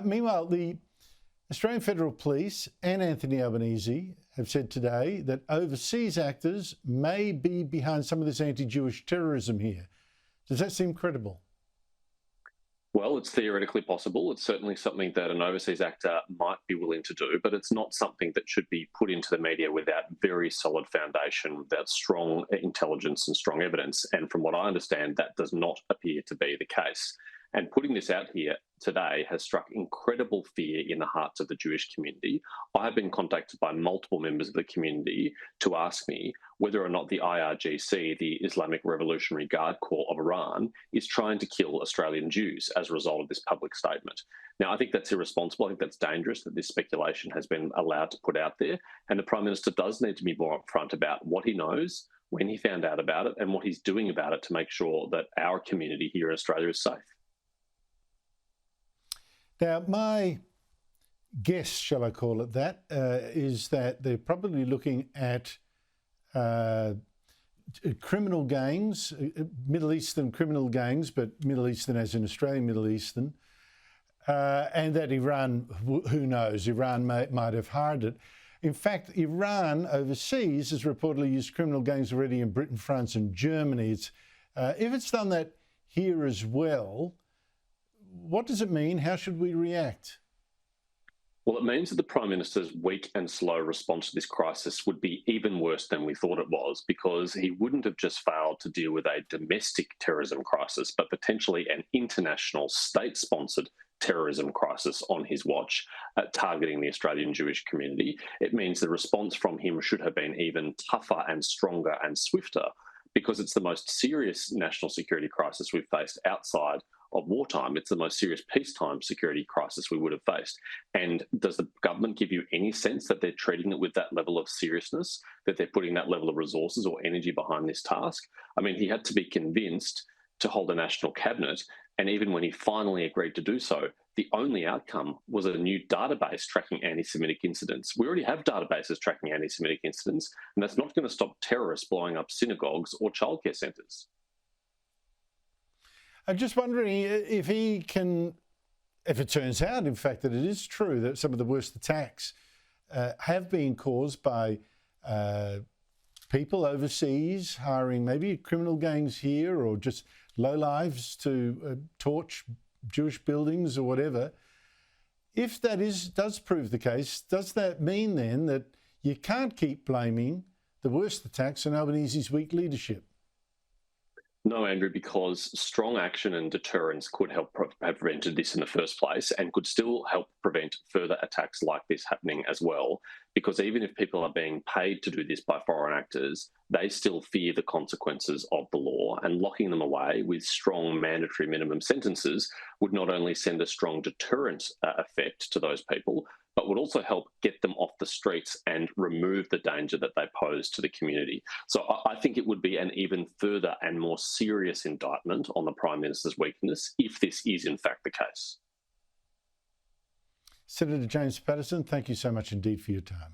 Meanwhile, the Australian Federal Police and Anthony Albanese have said today that overseas actors may be behind some of this anti-Jewish terrorism here. Does that seem credible? Well, it's theoretically possible. It's certainly something that an overseas actor might be willing to do, but it's not something that should be put into the media without very solid foundation, without strong intelligence and strong evidence. And from what I understand, that does not appear to be the case. And putting this out here today has struck incredible fear in the hearts of the Jewish community. I have been contacted by multiple members of the community to ask me whether or not the IRGC, the Islamic Revolutionary Guard Corps of Iran, is trying to kill Australian Jews as a result of this public statement. Now, I think that's irresponsible. I think that's dangerous that this speculation has been allowed to put out there. And the Prime Minister does need to be more upfront about what he knows, when he found out about it, and what he's doing about it to make sure that our community here in Australia is safe. Now, my guess, shall I call it that, is that they're probably looking at criminal gangs, Middle Eastern criminal gangs, but Middle Eastern as in Australian Middle Eastern, and that Iran, who knows, Iran might have hired it. In fact, Iran overseas has reportedly used criminal gangs already in Britain, France and Germany. If it's done that here as well, what does it mean? How should we react? Well, it means that the Prime Minister's weak and slow response to this crisis would be even worse than we thought it was, because he wouldn't have just failed to deal with a domestic terrorism crisis, but potentially an international state-sponsored terrorism crisis on his watch, targeting the Australian Jewish community. It means the response from him should have been even tougher and stronger and swifter, because it's the most serious national security crisis we've faced outside of wartime. It's the most serious peacetime security crisis we would have faced. And does the government give you any sense that they're treating it with that level of seriousness, that they're putting that level of resources or energy behind this task? I mean, he had to be convinced to hold a national cabinet, and even when he finally agreed to do so, the only outcome was a new database tracking anti-Semitic incidents. We already have databases tracking anti-Semitic incidents, and that's not going to stop terrorists blowing up synagogues or childcare centres. I'm just wondering if he can, if it turns out, in fact, that it is true that some of the worst attacks have been caused by people overseas hiring maybe criminal gangs here, or just lowlifes to torch Jewish buildings or whatever. If that does prove the case, does that mean then that you can't keep blaming the worst attacks on Albanese's weak leadership? No, Andrew, because strong action and deterrence could help have prevented this in the first place, and could still help prevent further attacks like this happening as well. Because even if people are being paid to do this by foreign actors, they still fear the consequences of the law, and locking them away with strong mandatory minimum sentences would not only send a strong deterrent effect to those people, but would also help get them off the streets and remove the danger that they pose to the community. So I think it would be an even further and more serious indictment on the Prime Minister's weakness if this is in fact the case. Senator James Paterson, thank you so much indeed for your time.